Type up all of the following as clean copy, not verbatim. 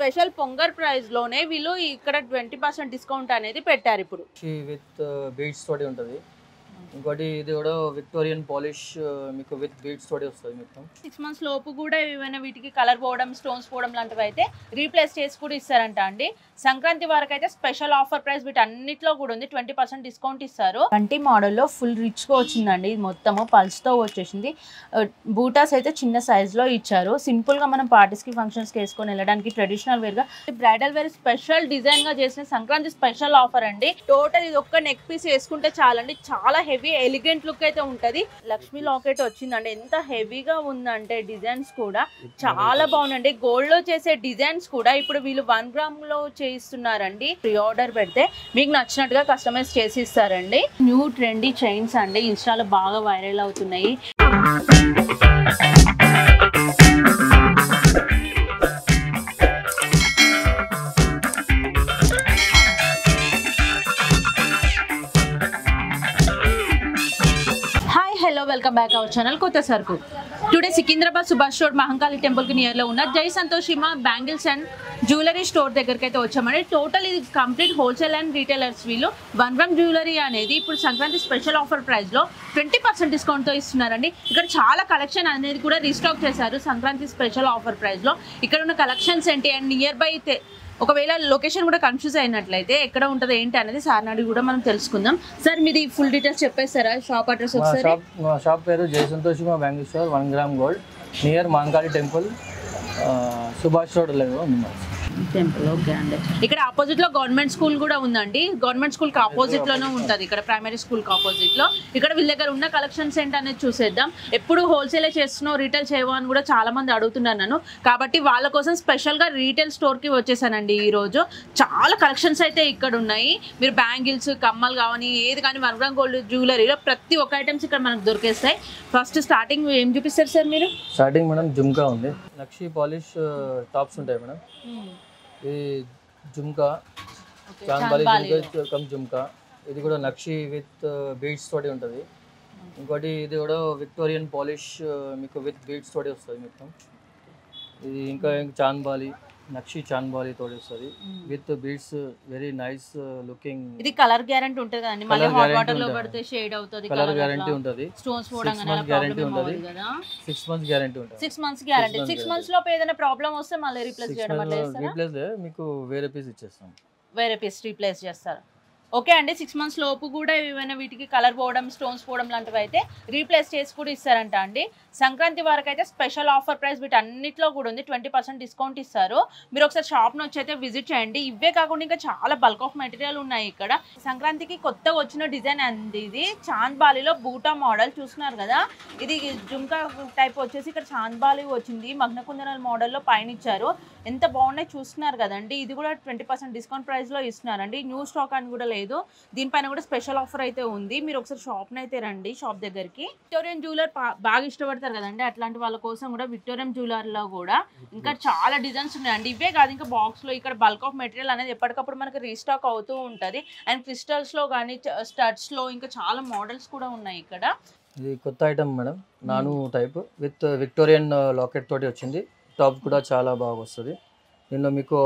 Special పొంగర్ price లోనే వీళ్ళు ఇక్కడ 20% డిస్కౌంట్ అనేది పెట్టారు ఇప్పుడు. విత్ బీడ్స్ తోటి ఉంటుంది. ఇంకోటి ఇది కూడా విక్టోరియన్ పాలిష్ మీకు విత్ బీడ్స్ తోటి వస్తుంది మొత్తం. 6 months లోపు కూడా ఏమైనా వీటికి కలర్ పోవడం, స్టోన్స్ పోవడం లాంటివి అయితే రీప్లేస్ చేసి కూడా ఇస్తారంట అండి. సంక్రాంతి వరకు అయితే స్పెషల్ ఆఫర్ ప్రైస్ వీటన్నిటిలో కూడా ఉంది, 20% డిస్కౌంట్ ఇస్తారు. కంటి మోడల్లో ఫుల్ రిచ్ గా వచ్చిందండి. ఇది మొత్తము పల్స్ తో వచ్చేసింది. బూటాస్ అయితే చిన్న సైజ్ లో ఇచ్చారు. సింపుల్ గా మనం పార్టీస్ కి ఫంక్షన్స్ కి వేసుకొని వెళ్ళడానికి ట్రెడిషనల్ వేర్ గా, బ్రైడల్ వేర్ స్పెషల్ డిజైన్ గా చేసిన సంక్రాంతి స్పెషల్ ఆఫర్ అండి. టోటల్ ఇది ఒక్క నెక్ పీస్ వేసుకుంటే చాలండి, చాలా హెవీ ఎలిగెంట్ లుక్ అయితే ఉంటది. లక్ష్మీ లాకెట్ వచ్చిందండి, ఎంత హెవీగా ఉందంటే డిజైన్స్ కూడా చాలా బాగుందండి. గోల్డ్ లో చేసే డిజైన్స్ కూడా ఇప్పుడు వీళ్ళు 1 gram లో చేయిస్తున్నారండి. ప్రీ ఆర్డర్ పెడితే మీకు నచ్చినట్టుగా కస్టమైజ్ చేసి ఇస్తారండి. న్యూ ట్రెండీ చైన్స్ అండి, ఇన్స్టాలో బాగా వైరల్ అవుతున్నాయి. Hello, welcome back our channel కొత్త సరుకు. Today Secunderabad Subhash road Mahankali temple కి నియర్ లో ఉన్న జై సంతోషిమా బ్యాంగిల్స్ అండ్ జ్యువెలరీ స్టోర్ దగ్గరికి అయితే వచ్చామండి. టోటల్ ఇది కంప్లీట్ హోల్సేల్ అండ్ రీటైలర్స్. వీళ్ళు 1 gram జ్యువెలరీ అనేది ఇప్పుడు సంక్రాంతి స్పెషల్ ఆఫర్ ప్రైస్ లో 20% డిస్కౌంట్ తో ఇస్తున్నారండి. ఇక్కడ చాలా కలెక్షన్ అనేది కూడా రీస్టాక్ చేశారు సంక్రాంతి స్పెషల్ ఆఫర్ ప్రైస్ లో. ఇక్కడ ఉన్న కలెక్షన్స్ ఏంటి అండ్ నియర్ బై ఒకవేళ లొకేషన్ కూడా కన్ఫ్యూజ్ అయినట్లయితే ఎక్కడ ఉంటుంది ఏంటి అనేది సార్ అడిగి కూడా మనం తెలుసుకుందాం. సార్ మీది ఫుల్ డీటెయిల్స్ చెప్పేస్తారా, షాప్ అడ్రస్ ఒకసారి? షాప్ పేరు Jai Santoshima bangle store, 1 gram gold, near Mahankali temple, Subhash road temple. Okay అండి. ఇక్కడ ఆపోజిట్ లో గవర్నమెంట్ స్కూల్ కూడా ఉందండి. గవర్నమెంట్ స్కూల్ కి ఆపోజిట్ లోనే ఉంటది, ఇక్కడ ప్రైమరీ స్కూల్ కి ఆపోజిట్ లో. ఇక్కడ వీళ్ళ దగ్గర ఉన్న కలెక్షన్స్ ఏంటనేది చూసేద్దాం. ఎప్పుడు హోల్సేలే చేస్తున్నావు, రీటైల్ చేయవా అని కూడా చాలా మంది అడుగుతున్నారు నన్ను. కాబట్టి వాళ్ళ కోసం స్పెషల్ గా రీటైల్ స్టోర్ కి వచ్చేసానండి ఈ రోజు. చాలా కలెక్షన్స్ అయితే ఇక్కడ ఉన్నాయి. మీరు బ్యాంగిల్స్, కమ్మలు కావని ఏది కానీ 1 gram గోల్డ్ జ్యువెలరీలో ప్రతి ఒక్క ఐటమ్స్ ఇక్కడ మనకు దొరికేస్తాయి. ఫస్ట్ స్టార్టింగ్ ఏం చూపిస్తారు సార్ మీరు? స్టార్టింగ్ మేడం జుమ్కా ఉంది, లక్షీ పాలిష్ టాప్స్ ఉంటాయి మేడం. ఇది జుమ్కా, చాంబాలి జుమ్కా, ఇది కూడా నక్షి విత్ బీడ్స్ తోటి ఉంటుంది. ఇంకోటి ఇది కూడా విక్టోరియన్ పాలిష్ మీకు విత్ బీడ్స్ తోటి వస్తుంది మొత్తం. ఇది ఇంకా చాంబాలి, నక్షి చాంబాలి తోటి వస్తుంది with beads, very nice looking. ఇది కలర్ గ్యారెంటీ ఉంటుంది కదండి, మళ్ళీ హాట్ వాటర్ లో పడితే షేడ్ అవుతుంది. కలర్ గ్యారెంటీ ఉంటుంది, స్టోన్స్ పోవడం గ్యారెంటీ ఉంటుంది, 6 months గ్యారెంటీ ఉంటుంది. 6 months గ్యారెంటీ. 6 months లోపు ఏదైనా ప్రాబ్లం వస్తే మళ్ళీ రీప్లేస్ చేయడం అట్లా చేస్తారా? రీప్లేస్ మీకు వేరే పీస్ ఇచ్చేస్తాం. వేరే పీస్ రీప్లేస్ చేస్తారు. ఓకే అండి. 6 months లోపు కూడా ఏమైనా వీటికి కలర్ పోవడం, స్టోన్స్ పోవడం లాంటివి అయితే రీప్లేస్ చేసి కూడా ఇస్తారంట అండి. సంక్రాంతి వరకు అయితే స్పెషల్ ఆఫర్ ప్రైస్ వీటన్నిటిలో కూడా ఉంది, 20% డిస్కౌంట్ ఇస్తారు. మీరు ఒకసారి షాప్ను వచ్చి అయితే విజిట్ చేయండి. ఇవే కాకుండా ఇంకా చాలా బల్క్ ఆఫ్ మెటీరియల్ ఉన్నాయి ఇక్కడ. సంక్రాంతికి కొత్తగా వచ్చిన డిజైన్ అండి ఇది. చాంద్బాలిలో బూటా మోడల్ చూస్తున్నారు కదా. ఇది జుమ్కా టైప్ వచ్చేసి ఇక్కడ చాంద్బాలి వచ్చింది, మగ్నకుందనల్ మోడల్లో పైన ఇచ్చారు. ఎంత బాగున్నాయి చూస్తున్నారు కదండి. ఇది కూడా 20% డిస్కౌంట్ ప్రైస్లో ఇస్తున్నారండి. న్యూ స్టాక్ అని కూడా లేదు, దీనిపైన కూడా స్పెషల్ ఆఫర్ అయితే ఉంది. మీరు ఒకసారి షాప్ని అయితే రండి, షాప్ దగ్గరికి. విక్టోరియన్ జ్యువెలర్ బాగా ఇష్టపడతారు కదండి, అట్లాంటి వాళ్ళ కోసం కూడా విక్టోరియన్ జ్యువెలర్లో కూడా ఇంకా చాలా డిజైన్స్ ఉన్నాయండి. ఇవే కాదు, ఇంకా బాక్స్లో ఇక్కడ బల్క్ ఆఫ్ మెటీరియల్ అనేది ఎప్పటికప్పుడు మనకి రీస్టాక్ అవుతూ ఉంటుంది. అండ్ క్రిస్టల్స్లో కానీ స్టడ్స్లో ఇంకా చాలా మోడల్స్ కూడా ఉన్నాయి ఇక్కడ. ఇది కొత్త ఐటమ్ మేడం, నాను టైప్ విత్ విక్టోరియన్ లాకెట్ తోటి వచ్చింది. టాప్ కూడా చాలా బాగా వస్తుంది. దీనిలో మీకు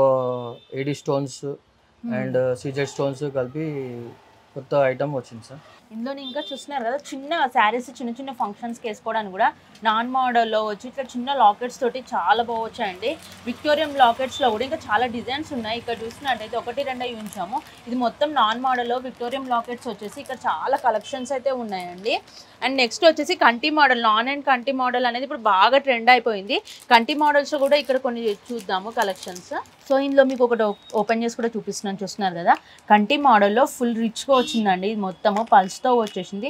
AD stones and CZ stones కలిపి కొత్త ఐటమ్ వచ్చింది సార్. ఇందులో ఇంకా చూస్తున్నారు కదా, చిన్న శారీస్ చిన్న చిన్న ఫంక్షన్స్కి వేసుకోవడానికి కూడా నాన్ మోడల్లో వచ్చి ఇట్లా చిన్న లాకెట్స్ తోటి చాలా బాగా వచ్చాయండి. విక్టోరియన్ లాకెట్స్లో కూడా ఇంకా చాలా డిజైన్స్ ఉన్నాయి. ఇక్కడ చూసినట్టయితే 1, 2 ఉంచాము. ఇది మొత్తం నాన్ మోడల్లో విక్టోరియన్ లాకెట్స్ వచ్చేసి ఇక్కడ చాలా కలెక్షన్స్ అయితే ఉన్నాయండి. అండ్ నెక్స్ట్ వచ్చేసి కంటి మోడల్, నాన్ అండ్ కంటి మోడల్ అనేది ఇప్పుడు బాగా ట్రెండ్ అయిపోయింది. కంటి మోడల్స్ కూడా ఇక్కడ కొన్ని చూద్దాము కలెక్షన్స్. సో ఇందులో మీకు ఒకటి ఓపెన్ చేసి కూడా చూపిస్తున్నాను, చూస్తున్నారు కదా. కంటి మోడల్లో ఫుల్ రిచ్గా వచ్చిందండి. ఇది మొత్తము పల్స్తో వచ్చేసింది.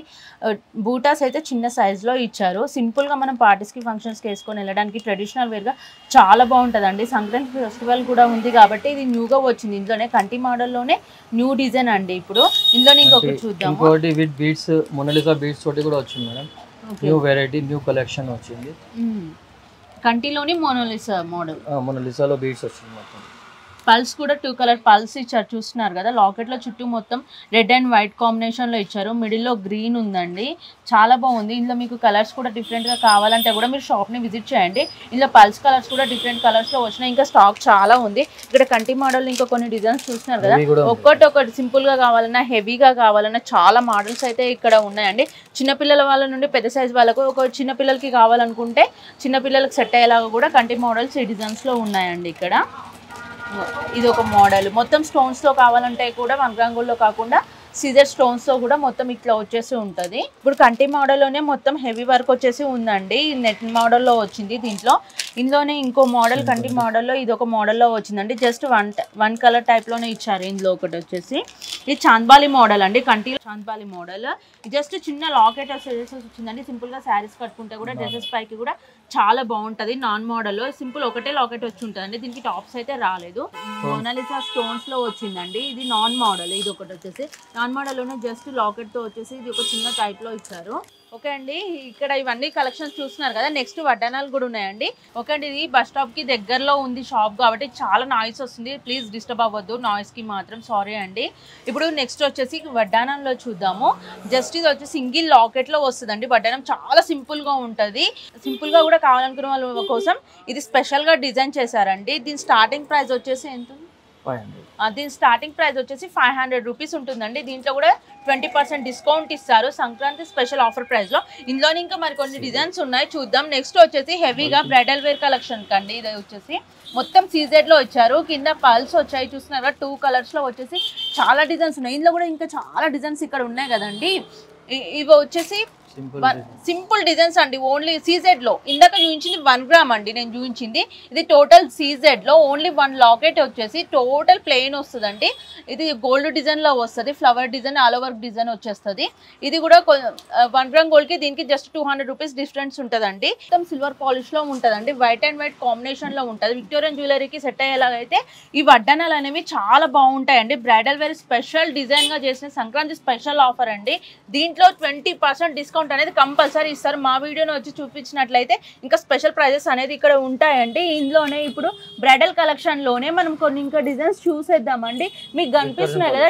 బూటాస్ అయితే చిన్న సైజులో ఇచ్చారు. సింపుల్గా మనం పార్టీస్కి ఫంక్షన్స్కి వేసుకొని వెళ్ళడానికి ట్రెడిషనల్ వేర్గా చాలా బాగుంటుందండి. సంక్రాంతి ఫెస్టివల్ కూడా ఉంది కాబట్టి ఇది న్యూగా వచ్చింది. ఇందులోనే కంటి మోడల్లోనే న్యూ డిజైన్ అండి. ఇప్పుడు ఇందులోనే ఇంకొకటి చూద్దాం. ఇంకోటి విత్ బీడ్స్, మొనాలిసా బీడ్స్ తోటి కూడా వచ్చింది madam. New variety, new collection వచ్చింది. కంటిలోని మొనాలిసా మోడల్, మొనాలిసాలో బీడ్స్ వచ్చింది మొత్తం. పల్స్ కూడా 2 కలర్ పల్స్ ఇచ్చారు చూస్తున్నారు కదా. లాకెట్లో చుట్టూ మొత్తం రెడ్ అండ్ వైట్ కాంబినేషన్లో ఇచ్చారు. మిడిల్లో గ్రీన్ ఉందండి, చాలా బాగుంది. ఇందులో మీకు కలర్స్ కూడా డిఫరెంట్గా కావాలంటే కూడా మీరు షాప్ని విజిట్ చేయండి. ఇందులో పల్స్ కలర్స్ కూడా డిఫరెంట్ కలర్స్లో వచ్చినాయి. ఇంకా స్టాక్ చాలా ఉంది. ఇక్కడ కంటి మోడల్ ఇంకా కొన్ని డిజైన్స్ చూస్తున్నారు కదా. ఒక్కటి సింపుల్గా కావాలన్నా హెవీగా కావాలన్నా చాలా మోడల్స్ అయితే ఇక్కడ ఉన్నాయండి. చిన్నపిల్లల వాళ్ళ నుండి పెద్ద సైజ్ వాళ్ళకు, ఒక చిన్నపిల్లలకి కావాలనుకుంటే చిన్నపిల్లలకి సెట్ అయ్యేలాగా కూడా కంటి మోడల్స్ ఈ డిజైన్స్లో ఉన్నాయండి. ఇక్కడ ఇది ఒక మోడల్ మొత్తం స్టోన్స్లో కావాలంటే కూడా 1 గ్రామ్ గోల్డ్లో కాకుండా సీజర్ స్టోన్స్తో కూడా మొత్తం ఇట్లా వచ్చేసి ఉంటుంది. ఇప్పుడు కంటి మోడల్లోనే మొత్తం హెవీ వర్క్ వచ్చేసి ఉందండి. నెట్ మోడల్లో వచ్చింది. ఇందులోనే ఇంకో మోడల్ కంటి మోడల్లో ఇది ఒక మోడల్లో వచ్చిందండి. జస్ట్ వన్ కలర్ టైప్లోనే ఇచ్చారు. ఇందులో ఒకటి వచ్చేసి ఇది చాంద్బాలి మోడల్ అండి. కంటి చాంద్బాలి మోడల్ జస్ట్ చిన్న లాకెట్ వచ్చిందండి. సింపుల్గా శారీస్ కట్టుకుంటే కూడా డ్రెస్సెస్ పైకి కూడా చాలా బాగుంటుంది. నాన్ మోడల్లో సింపుల్ ఒకటే లాకెట్ వచ్చి ఉంటుందండి. దీనికి టాప్స్ అయితే రాలేదు. మోనాలిసా స్టోన్స్లో వచ్చిందండి. ఇది నాన్ మోడల్. ఇది ఒకటి వచ్చేసి నాన్ మోడల్లోనే జస్ట్ లాకెట్తో వచ్చేసి ఇది ఒక చిన్న టైప్లో ఇచ్చారు. ఓకే అండి, ఇక్కడ ఇవన్నీ కలెక్షన్స్ చూస్తున్నారు కదా. నెక్స్ట్ వడ్డానాలు కూడా ఉన్నాయండి. ఓకే అండి, ఇది బస్ స్టాప్కి దగ్గరలో ఉంది షాప్ కాబట్టి చాలా నాయిస్ వస్తుంది. ప్లీజ్ డిస్టర్బ్ అవ్వద్దు నాయిస్కి మాత్రం, సారీ అండి. ఇప్పుడు నెక్స్ట్ వచ్చేసి వడ్డానంలో చూద్దాము. జస్ట్ ఇది వచ్చి సింగిల్ లాకెట్లో వస్తుందండి. వడ్డానం చాలా సింపుల్గా ఉంటుంది. సింపుల్గా కూడా కావాలనుకున్న వాళ్ళ కోసం ఇది స్పెషల్గా డిజైన్ చేశారండి. దీని స్టార్టింగ్ ప్రైస్ వచ్చేసి ఎంత? దీని స్టార్టింగ్ ప్రైస్ వచ్చేసి 500 రూపీస్ ఉంటుందండి. దీంట్లో కూడా 20% డిస్కౌంట్ ఇస్తారు సంక్రాంతి స్పెషల్ ఆఫర్ ప్రైస్లో. ఇందులోనే ఇంకా మరి కొన్ని డిజైన్స్ ఉన్నాయి, చూద్దాం. నెక్స్ట్ వచ్చేసి హెవీగా బ్రైడల్ వేర్ కలెక్షన్ కండి. ఇది వచ్చేసి మొత్తం సీజెడ్లో వచ్చారు. కింద పల్స్ వచ్చాయి చూస్తున్నారు. 2 కలర్స్లో వచ్చేసి చాలా డిజైన్స్ ఉన్నాయి. ఇందులో కూడా ఇంకా చాలా డిజైన్స్ ఇక్కడ ఉన్నాయి కదండి. ఇవి వచ్చేసి సింపుల్ డిజైన్స్ అండి. ఓన్లీ సీజెడ్ లో ఇందాక చూపించింది 1 గ్రామ్ అండి నేను చూపించింది. ఇది టోటల్ సీజెడ్ లో ఓన్లీ 1 లాకెట్ వచ్చేసి టోటల్ ప్లెయిన్ వస్తుందండి. ఇది గోల్డ్ డిజైన్ లో వస్తుంది. Flower design all over design వచ్చేస్తుంది. ఇది కూడా 1 గ్రామ్ గోల్డ్ కి దీనికి జస్ట్ 200 రూపీస్ డిఫరెన్స్ ఉంటుందండి. మొత్తం సిల్వర్ పాలిష్ లో ఉంటుందండి. వైట్ అండ్ వైట్ కాంబినేషన్ లో ఉంటుంది. విక్టోరియన్ జ్యువెలరీకి సెట్ అయ్యేలాగైతే ఈ వడ్డానాలు అనేవి చాలా బాగుంటాయండి. బ్రైడల్ వేర్ స్పెషల్ డిజైన్ గా చేసిన సంక్రాంతి స్పెషల్ ఆఫర్ అండి. దీంట్లో 20% డిస్కౌంట్ అనేది కంపల్సరీ ఇస్తారు. మా వీడియోని వచ్చి చూపించినట్లయితే ఇంకా స్పెషల్ ప్రైజెస్ అనేది ఇక్కడ ఉంటాయండి. ఇందులోనే ఇప్పుడు బ్రైడల్ కలెక్షన్ లోనే మనం కొన్ని ఇంకా డిజైన్స్ చూసేద్దామండి. మీకు కనిపిస్తున్నాయి కదా.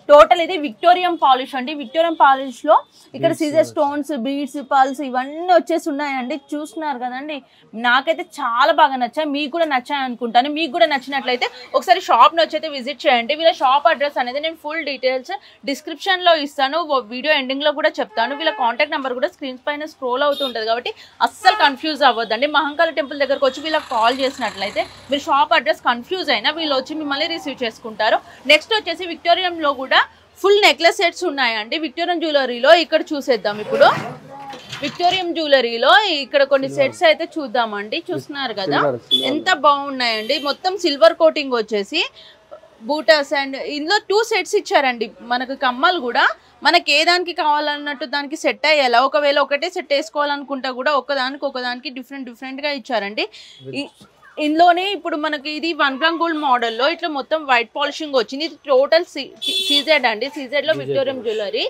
టోటల్ ఇది విక్టోరియం పాలిష్ అండి. విక్టోరియం పాలిష్ లో ఇక్కడ సీజర్ స్టోన్స్, బీడ్స్, పల్స్ ఇవన్నీ వచ్చేసి ఉన్నాయండి. చూస్తున్నారు కదండి. నాకైతే చాలా బాగా నచ్చాయి. మీకు కూడా నచ్చాయి అనుకుంటాను. మీకు కూడా నచ్చినట్లయితే ఒకసారి షాప్ ని వచ్చి విజిట్ చేయండి. వీళ్ళ షాప్ అడ్రస్ అనేది నేను ఫుల్ డీటెయిల్స్ డిస్క్రిప్షన్ లో ఇస్తాను. వీడియో ఎండింగ్ లో కూడా చెప్తాను. వీళ్ళ కాంటాక్ట్ నెంబర్ కూడా స్క్రీన్ పైన స్క్రోల్ అవుతూ ఉంటుంది కాబట్టి అస్సలు కన్ఫ్యూజ్ అవ్వద్దండి. మహంకాళి టెంపుల్ దగ్గరకు వచ్చి వీళ్ళకి కాల్ చేసినట్లయితే మీరు షాప్ అడ్రస్ కన్ఫ్యూజ్ అయినా వీళ్ళు వచ్చి మిమ్మల్ని రిసీవ్ చేసుకుంటారు. నెక్స్ట్ వచ్చేసి విక్టోరియంలో కూడా ఫుల్ నెక్లెస్ సెట్స్ ఉన్నాయండి. విక్టోరియన్ జ్యువెలరీలో ఇక్కడ చూసేద్దాం. ఇప్పుడు విక్టోరియన్ జ్యువెలరీలో ఇక్కడ కొన్ని సెట్స్ అయితే చూద్దామండి. చూస్తున్నారు కదా ఎంత బాగున్నాయండి. మొత్తం సిల్వర్ కోటింగ్ వచ్చేసి బూటాస్ అండ్ ఇందులో 2 సెట్స్ ఇచ్చారండి. మనకు కమ్మలు కూడా మనకి ఏ దానికి కావాలన్నట్టు దానికి సెట్ అయ్యేలా. ఒకవేళ ఒకటే సెట్ వేసుకోవాలనుకుంటా కూడా ఒకదానికి డిఫరెంట్ గా ఇచ్చారండి. ఇందులోనే ఇప్పుడు మనకి ఇది 1 గ్రామ్ గోల్డ్ మోడల్లో ఇట్లా మొత్తం వైట్ పాలిషింగ్ వచ్చింది. ఇది టోటల్ సీజెడ్ అండి. సీజెడ్ లో విక్టోరియన్ జ్యువెలరీ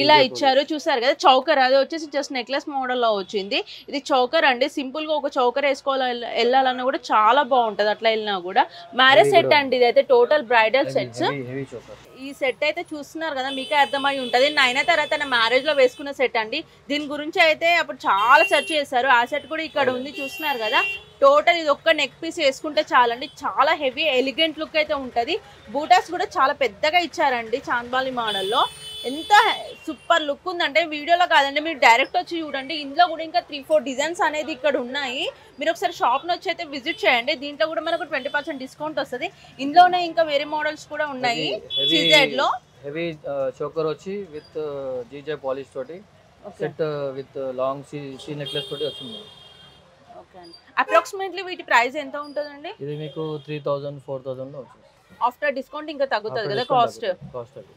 ఇలా ఇచ్చారు. చూసారు కదా చౌకర్, అది వచ్చేసి జస్ట్ నెక్లెస్ మోడల్లో వచ్చింది. ఇది చౌకర్ అండి. సింపుల్ గా ఒక చౌకర్ వేసుకోవాలి వెళ్ళాలన్నా కూడా చాలా బాగుంటది. అట్లా వెళ్ళినా కూడా మ్యారేజ్ సెట్ అండి. ఇది అయితే టోటల్ బ్రైడల్ సెట్స్. ఈ సెట్ అయితే చూస్తున్నారు కదా మీకే అర్థమై ఉంటుంది. నయనతార తన మ్యారేజ్ లో వేసుకున్న సెట్ అండి. దీని గురించి అయితే అప్పుడు చాలా సెర్చ్ చేశారు. ఆ సెట్ కూడా ఇక్కడ ఉంది. చూస్తున్నారు కదా టోటల్ ఇది ఒక్క నెక్ పీస్ వేసుకుంటే చాలండి. చాలా హెవీ ఎలిగెంట్ లుక్ అయితే ఉంటుంది. బూటాస్ కూడా చాలా పెద్దగా ఇచ్చారండి. చాంద్బాలి మోడల్లో ఎంత సూపర్ లుక్ ఉందంటే వీడియోలో కాదండి, మీరు డైరెక్ట్ వచ్చి చూడండి. ఇందులో కూడా ఇంకా 3-4 డిజైన్స్ అనేది ఇక్కడ ఉన్నాయి. మీరు ఒకసారి షాప్ని వచ్చి అయితే విజిట్ చేయండి. దీంట్లో కూడా మనకు 20% డిస్కౌంట్ వస్తుంది. ఇందులోనే ఇంకా వేరే మోడల్స్ కూడా ఉన్నాయి. సీజెడ్ లో హెవీ చోకర్ వచ్చి విత్ జీజే పాలిష్ తోటి సెట్ విత్ లాంగ్ సీ నెక్లెస్ తోటి వచ్చింది. ఓకే అండి. అప్రాక్సిమేట్లీ వీటి ప్రైస్ ఎంత ఉంటుందండి? ఇది మీకు 3000-4000 లో వస్తుంది. ఆఫ్టర్ డిస్కౌంట్ ఇంకా తగ్గుతుంది కదా కాస్ట్. అది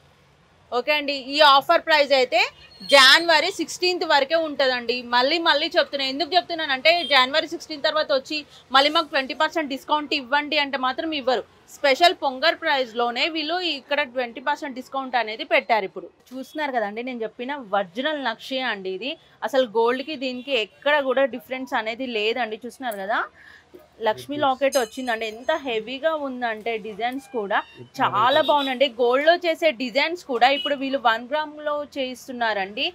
ఓకే అండి. ఈ ఆఫర్ ప్రైస్ అయితే జనవరి 16th వరకే ఉంటుందండి. మళ్ళీ చెప్తున్నాను. ఎందుకు చెప్తున్నానంటే జనవరి 16 తర్వాత వచ్చి మళ్ళీ మాకు 20% డిస్కౌంట్ ఇవ్వండి అంటే మాత్రం ఇవ్వరు. స్పెషల్ పొంగల్ ప్రైస్లోనే వీళ్ళు ఇక్కడ 20% డిస్కౌంట్ అనేది పెట్టారు. ఇప్పుడు చూస్తున్నారు కదండి, నేను చెప్పిన ఒరిజినల్ నక్షి అండి. ఇది అసలు గోల్డ్కి దీనికి ఎక్కడ కూడా డిఫరెన్స్ అనేది లేదండి. చూస్తున్నారు కదా లక్ష్మీ లాకెట్ వచ్చిందండి. ఎంత హెవీగా ఉందంటే డిజైన్స్ కూడా చాలా బాగుందండి. గోల్డ్లో చేసే డిజైన్స్ కూడా ఇప్పుడు వీళ్ళు 1 గ్రామ్లో చేయిస్తున్నారండి.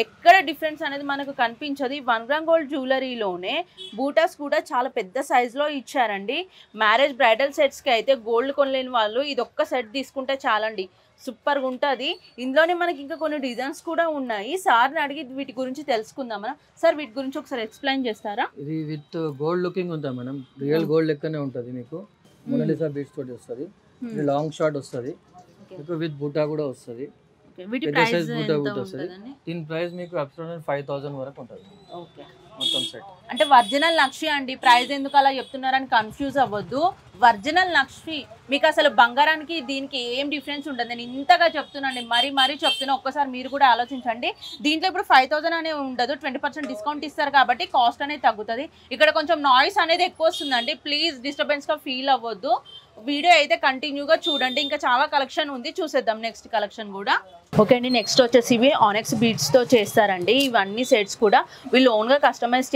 ఎక్కడ డిఫరెన్స్ అనేది మనకు కనిపించదు. ఈ 1 గ్రామ్ గోల్డ్ జ్యువెలరీలోనే బూటాస్ కూడా చాలా పెద్ద సైజులో ఇచ్చారండి. మ్యారేజ్ బ్రైడల్ సెట్స్కి అయితే గోల్డ్ కొనలేని వాళ్ళు ఇది ఒక్క సెట్ తీసుకుంటే చాలండి, సూపర్గా ఉంటుంది. ఇందులోనే మనకి ఇంకా కొన్ని డిజైన్స్ కూడా ఉన్నాయి. సార్ని అడిగి వీటి గురించి తెలుసుకుందాం మనం. సార్ వీటి గురించి ఒకసారి ఎక్స్ప్లెయిన్ చేస్తారా? ఇది విత్ గోల్డ్ లుకింగ్ ఉంటుంది మేడం, రియల్ గోల్డ్ లెక్కనే ఉంటుంది. మీకు మొనాలిసా బీడ్స్ తోటి వస్తుంది, లాంగ్ షార్ట్ వస్తుంది మీకు, విత్ బూటా కూడా వస్తుంది. పెద్ద సైజ్ బూటా కూడా వస్తుంది. దీని ప్రైస్ మీకు అప్రాక్సిమేట్ 5000 వరకు ఉంటుంది. ఓకే, మొత్తం సెట్. అంటే ఒరిజినల్ నక్షి అండి, ప్రైస్ ఎందుకు అలా చెప్తున్నారని కన్ఫ్యూజ్ అవ్వద్దు. ఒరిజినల్ నక్షి మీకు అసలు బంగారానికి దీనికి ఏం డిఫరెన్స్ ఉంటుంది. నేను ఇంతగా చెప్తున్నాను, మరీ చెప్తున్నా, ఒక్కసారి మీరు కూడా ఆలోచించండి. దీంట్లో ఇప్పుడు 5000 అనేది ఉండదు, 20% డిస్కౌంట్ ఇస్తారు కాబట్టి కాస్ట్ అనేది తగ్గుతుంది. ఇక్కడ కొంచెం నాయిస్ అనేది ఎక్కువ వస్తుందండి, ప్లీజ్ డిస్టర్బెన్స్గా ఫీల్ అవ్వద్దు. వీడియో అయితే కంటిన్యూగా చూడండి, ఇంకా చాలా కలెక్షన్ ఉంది, చూసేద్దాం నెక్స్ట్ కలెక్షన్ కూడా. ఓకే అండి, నెక్స్ట్ వచ్చేసి ఇవి ఆనెక్స్ బీడ్స్తో చేస్తారండి. ఇవన్నీ సెట్స్ కూడా వీళ్ళు ఓన్గా కస్టమైజ్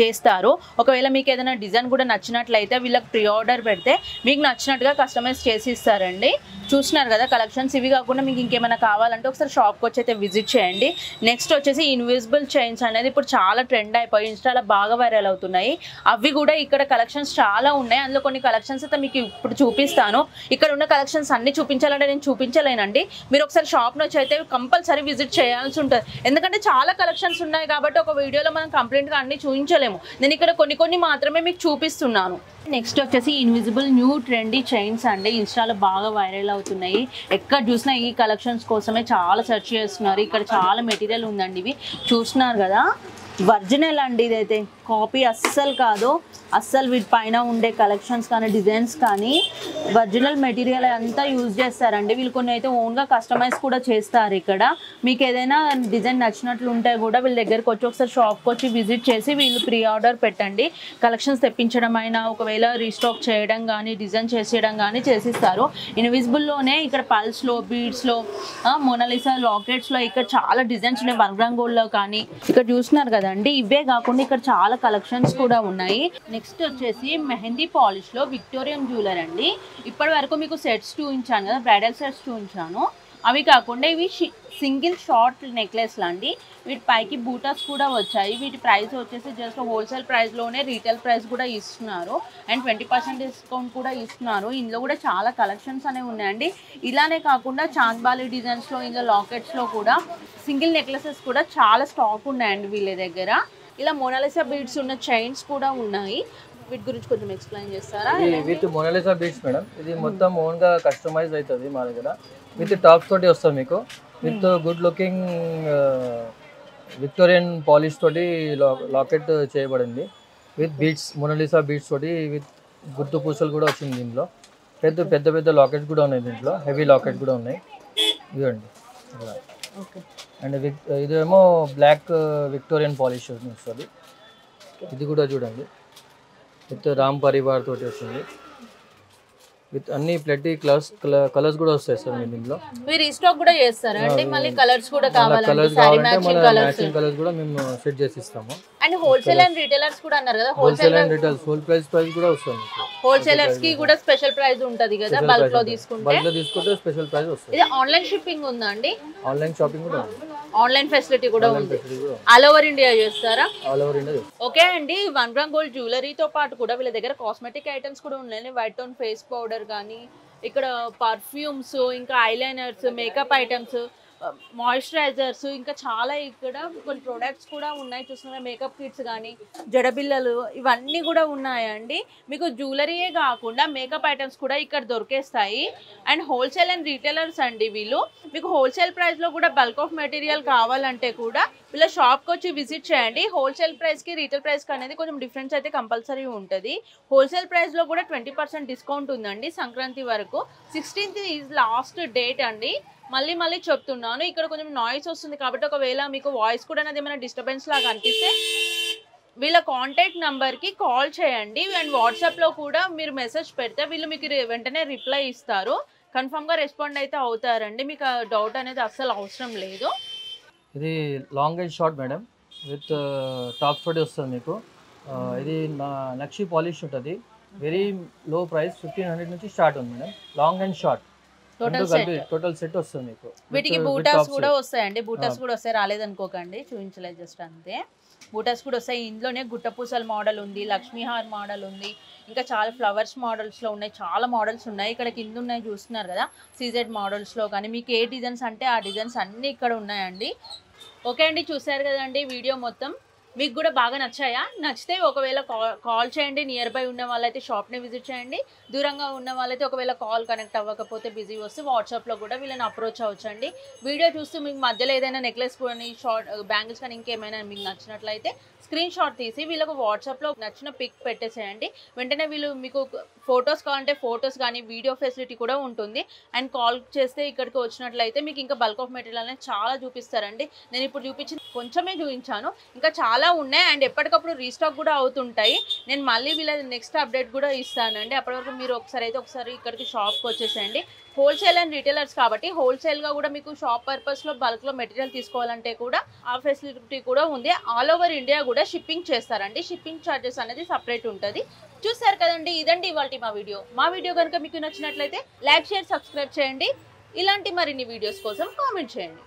చేస్తారు. ఒకవేళ మీకు ఏదైనా డిజైన్ కూడా నచ్చినట్లయితే వీళ్ళకి ప్రీ ఆర్డర్ పెడితే మీకు నచ్చినట్టుగా కస్టమైజ్ చేసి ఇస్తారండి. చూస్తున్నారు కదా కలెక్షన్స్. ఇవి కాకుండా మీకు ఇంకేమైనా కావాలంటే ఒకసారి షాప్కి వచ్చి అయితే విజిట్ చేయండి. నెక్స్ట్ వచ్చేసి ఇన్విజిబుల్ చైన్స్ అనేది ఇప్పుడు చాలా ట్రెండ్ అయిపోయి ఇన్స్టాలో బాగా వైరల్ అవుతున్నాయి. అవి కూడా ఇక్కడ కలెక్షన్స్ చాలా ఉన్నాయి. అందులో కొన్ని కలెక్షన్స్ అయితే మీకు ఇప్పుడు చూపిస్తాను. ఇక్కడ ఉన్న కలెక్షన్స్ అన్ని చూపించాలంటే నేను చూపించలేనండి. మీరు ఒకసారి షాప్ నుంచి అయితే కంపల్సరీ విజిట్ చేయాల్సి ఉంటుంది, ఎందుకంటే చాలా కలెక్షన్స్ ఉన్నాయి కాబట్టి ఒక వీడియోలో మనం కంప్లీట్గా అన్ని చూపించలేము. నేను ఇక్కడ కొన్ని మాత్రమే మీకు చూపిస్తున్నాను. నెక్స్ట్ వచ్చేసి ఇన్విజిబుల్ న్యూ ట్రెండీ చైన్స్ అండి, ఇన్స్టాలో బాగా వైరల్ అవుతున్నాయి. ఎక్కడ చూసినా ఈ కలెక్షన్స్ కోసమే చాలా సెర్చ్ చేస్తున్నారు. ఇక్కడ చాలా మెటీరియల్ ఉందండి. ఇవి చూస్తున్నారు కదా, ఒరిజినల్ అండి, ఇదైతే కాపీ అస్సలు కాదు. అస్సలు వీటి పైన ఉండే కలెక్షన్స్ కానీ డిజైన్స్ కానీ ఒరిజినల్ మెటీరియల్ అంతా యూజ్ చేస్తారండి. వీళ్ళు కొన్ని అయితే ఓన్గా కస్టమైజ్ కూడా చేస్తారు. ఇక్కడ మీకు ఏదైనా డిజైన్ నచ్చినట్లు ఉంటే కూడా వీళ్ళ దగ్గరకు వచ్చి ఒకసారి షాప్కి వచ్చి విజిట్ చేసి వీళ్ళు ప్రీ ఆర్డర్ పెట్టండి. కలెక్షన్స్ తెప్పించడం అయినా ఒకవేళ రీస్టాక్ చేయడం కానీ డిజైన్ చేసేయడం కానీ చేసిస్తారు. ఇన్విజిబుల్లోనే ఇక్కడ పల్స్లో, బీడ్స్లో, మొనాలిసా లాకెట్స్లో ఇక్కడ చాలా డిజైన్స్ ఉన్నాయి. 1 గ్రామ్ గోల్డ్లో కానీ ఇక్కడ చూస్తున్నారు కదండి. ఇవే కాకుండా ఇక్కడ చాలా కలెక్షన్స్ కూడా ఉన్నాయి. నెక్స్ట్ వచ్చేసి మెహందీ పాలిష్లో విక్టోరియన్ జ్యువెలరీ అండి. ఇప్పటి వరకు మీకు సెట్స్ చూపించాను కదా, బ్రైడల్ సెట్స్ చూపించాను. అవి కాకుండా ఇవి సింగిల్ షార్ట్ నెక్లెస్లు అండి. వీటి పైకి బూటాస్ కూడా వచ్చాయి. వీటి ప్రైస్ వచ్చేసి జస్ట్ హోల్సేల్ ప్రైస్లోనే రీటైల్ ప్రైస్ కూడా ఇస్తున్నారు అండ్ 20% డిస్కౌంట్ కూడా ఇస్తున్నారు. ఇందులో కూడా చాలా కలెక్షన్స్ అనేవి ఉన్నాయండి. ఇలానే కాకుండా చాంద్బాలి డిజైన్స్లో, ఇందులో లాకెట్స్లో కూడా సింగిల్ నెక్లెసెస్ కూడా చాలా స్టాక్ ఉన్నాయండి వీళ్ళ దగ్గర. ఇలా మొనాలిసా బీడ్స్ ఉన్న చైన్స్ కూడా ఉన్నాయి. వీటి గురించి కొంచెం ఎక్స్ప్లెయిన్ చేస్తారా? విత్ మొనాలిసా బీడ్స్ మేడం, ఇది మొత్తం ఓన్గా కస్టమైజ్ అవుతుంది మా దగ్గర. విత్ టాప్స్ తోటి వస్తుంది మీకు, with good looking Victorian polish తోటి లాకెట్ చేయబడింది. విత్ బీడ్స్, మొనాలిసా బీడ్స్ తోటి విత్ గుర్తు పూసలు కూడా వచ్చింది. దీంట్లో పెద్ద లాకెట్స్ కూడా ఉన్నాయి, దీంట్లో హెవీ లాకెట్ కూడా ఉన్నాయి. ఇవ్వండి. అండ్ ఇదేమో బ్లాక్ విక్టోరియన్ పాలిష్ వస్తుంది. ఇది కూడా చూడండి, విత్ రామ్ పరివార్ తోటి వస్తుంది. విత్ అన్ని ప్లెటీ కలర్స్ కూడా వస్తాయి సార్. మీరు దీంట్లో మీరు రీస్టాక్ కూడా చేస్తారా అండి? మళ్ళీ కలర్స్ కూడా కావాలంటే మ్యాచింగ్ కలర్స్ కూడా మేము సెట్ చేసి ఇస్తాము. అండ్ హోల్సేల్ అండ్ రిటైలర్స్ కూడా అన్నారు కదా, wholesale and retails whole price కూడా వస్తుంది. హోల్సేలర్స్ కి కూడా స్పెషల్ ప్రైస్ ఉంటది కదా, బల్క్ లో తీసుకుంటే స్పెషల్ ప్రైస్ వస్తుంది. ఇది ఆన్లైన్ షిప్పింగ్ ఉందా అండి? ఆన్లైన్ షాపింగ్ కూడా ఉంది, ఆన్లైన్ ఫెసిలిటీ కూడా ఉంది. ఆల్ ఓవర్ ఇండియా చేస్తారా? All over India. ఓకే అండి, 1 గ్రామ్ గోల్డ్ జ్యువెలరీతో పాటు కూడా వీళ్ళ దగ్గర కాస్మెటిక్ ఐటమ్స్ కూడా ఉన్నాయి. వైట్ టోన్ ఫేస్ పౌడర్ కానీ, ఇక్కడ పర్ఫ్యూమ్స్, ఇంకా ఐలైనర్స్, మేకప్ ఐటమ్స్, మాయిశ్చరైజర్స్, ఇంకా చాలా ఇక్కడ కొన్ని ప్రొడక్ట్స్ కూడా ఉన్నాయి. చూస్తున్నా మేకప్ కిట్స్ కానీ, జడబిల్లలు, ఇవన్నీ కూడా ఉన్నాయండి. మీకు జ్యువెలరీయే కాకుండా మేకప్ ఐటమ్స్ కూడా ఇక్కడ దొరికేస్తాయి. అండ్ హోల్సేల్ అండ్ రీటైలర్స్ అండి వీళ్ళు. మీకు హోల్సేల్ ప్రైస్లో కూడా బల్క్ ఆఫ్ మెటీరియల్ కావాలంటే కూడా వీళ్ళ షాప్కి వచ్చి విజిట్ చేయండి. హోల్సేల్ ప్రైస్కి రీటైల్ ప్రైస్కి అనేది కొంచెం డిఫరెన్స్ అయితే కంపల్సరీ ఉంటుంది. హోల్సేల్ ప్రైస్లో కూడా 20% డిస్కౌంట్ ఉందండి సంక్రాంతి వరకు. 16th ఈజ్ లాస్ట్ డేట్ అండి. మళ్ళీ చెప్తున్నాను, ఇక్కడ కొంచెం నాయిస్ వస్తుంది కాబట్టి ఒకవేళ మీకు వాయిస్ కూడా అనేది ఏమైనా డిస్టర్బెన్స్ లాగా అనిపిస్తే వీళ్ళ కాంటాక్ట్ నెంబర్కి కాల్ చేయండి. అండ్ వాట్సాప్లో కూడా మీరు మెసేజ్ పెడితే వీళ్ళు మీకు వెంటనే రిప్లై ఇస్తారు. కన్ఫర్మ్గా రెస్పాండ్ అయితే అవుతారండి. మీకు ఆ డౌట్ అనేది అస్సలు అవసరం లేదు. ఇది long and short madam, with tops తోటి వస్తుంది మీకు. ఇది నక్షి పాలిష్ ఉంటుంది, వెరీ లో ప్రైస్, 1500 నుంచి స్టార్ట్ ఉంది madam. Long and short total set వస్తుంది మీకు. వీటికి బూటాస్ కూడా వస్తాయండి, బూటాస్ కూడా వస్తాయి, రాలేదనుకోకండి, చూపించలేదు జస్ట్ అంతే. బూటాస్ కూడా వస్తాయి. ఇందులోనే గుట్టపూసల మోడల్ ఉంది, లక్ష్మీహార్ మోడల్ ఉంది, ఇంకా చాలా ఫ్లవర్స్ మోడల్స్లో ఉన్నాయి, చాలా మోడల్స్ ఉన్నాయి. ఇక్కడ కింద ఉన్నాయి చూస్తున్నారు కదా, సీజెడ్ మోడల్స్లో కానీ మీకు ఏ డిజైన్స్ అంటే ఆ డిజైన్స్ అన్నీ ఇక్కడ ఉన్నాయండి. ఓకే అండి, చూసారు కదండి వీడియో మొత్తం. మీకు కూడా బాగా నచ్చాయా? నచ్చితే ఒకవేళ కాల్ చేయండి. నియర్ బై ఉన్న వాళ్ళైతే షాప్ని విజిట్ చేయండి. దూరంగా ఉన్న వాళ్ళైతే ఒకవేళ కాల్ కనెక్ట్ అవ్వకపోతే బిజీ వస్తే వాట్సాప్లో కూడా వీళ్ళని అప్రోచ్ అవ్వచ్చండి. వీడియో చూస్తూ మీకు మధ్యలో ఏదైనా నెక్లెస్ కానీ షార్ట్ బ్యాంగిల్స్ కానీ ఇంకేమైనా మీకు నచ్చినట్లయితే స్క్రీన్ షాట్ తీసి వీళ్ళకు వాట్సాప్లో నచ్చిన పిక్ పెట్టేసేయండి. వెంటనే వీళ్ళు మీకు ఫొటోస్ కావాలంటే ఫొటోస్ కానీ వీడియో ఫెసిలిటీ కూడా ఉంటుంది. అండ్ కాల్ చేస్తే ఇక్కడికి వచ్చినట్లయితే మీకు ఇంకా బల్క్ ఆఫ్ మెటీరియల్ అనేది చాలా చూపిస్తారండి. నేను ఇప్పుడు చూపించింది కొంచెమే చూపించాను, ఇంకా చాలా ఉన్నాయి. అండ్ ఎప్పటికప్పుడు రీస్టాక్ కూడా అవుతుంటాయి. నేను మళ్ళీ వీళ్ళ నెక్స్ట్ అప్డేట్ కూడా ఇస్తానండి. అప్పటి వరకు మీరు ఒకసారి ఇక్కడికి షాప్కి వచ్చేసేయండి. హోల్సేల్ అండ్ రిటైలర్స్ కాబట్టి హోల్సేల్గా కూడా మీకు షాప్ పర్పస్లో బల్క్లో మెటీరియల్ తీసుకోవాలంటే కూడా ఆ ఫెసిలిటీ కూడా ఉంది. ఆల్ ఓవర్ ఇండియా కూడా షిప్పింగ్ చేస్తారండి. షిప్పింగ్ ఛార్జెస్ అనేది సపరేట్ ఉంటుంది. చూసారు కదండి, ఇదండి ఇవాళ మా వీడియో కనుక మీకు నచ్చినట్లయితే లైక్, షేర్, సబ్స్క్రైబ్ చేయండి. ఇలాంటి మరిన్ని వీడియోస్ కోసం కామెంట్ చేయండి.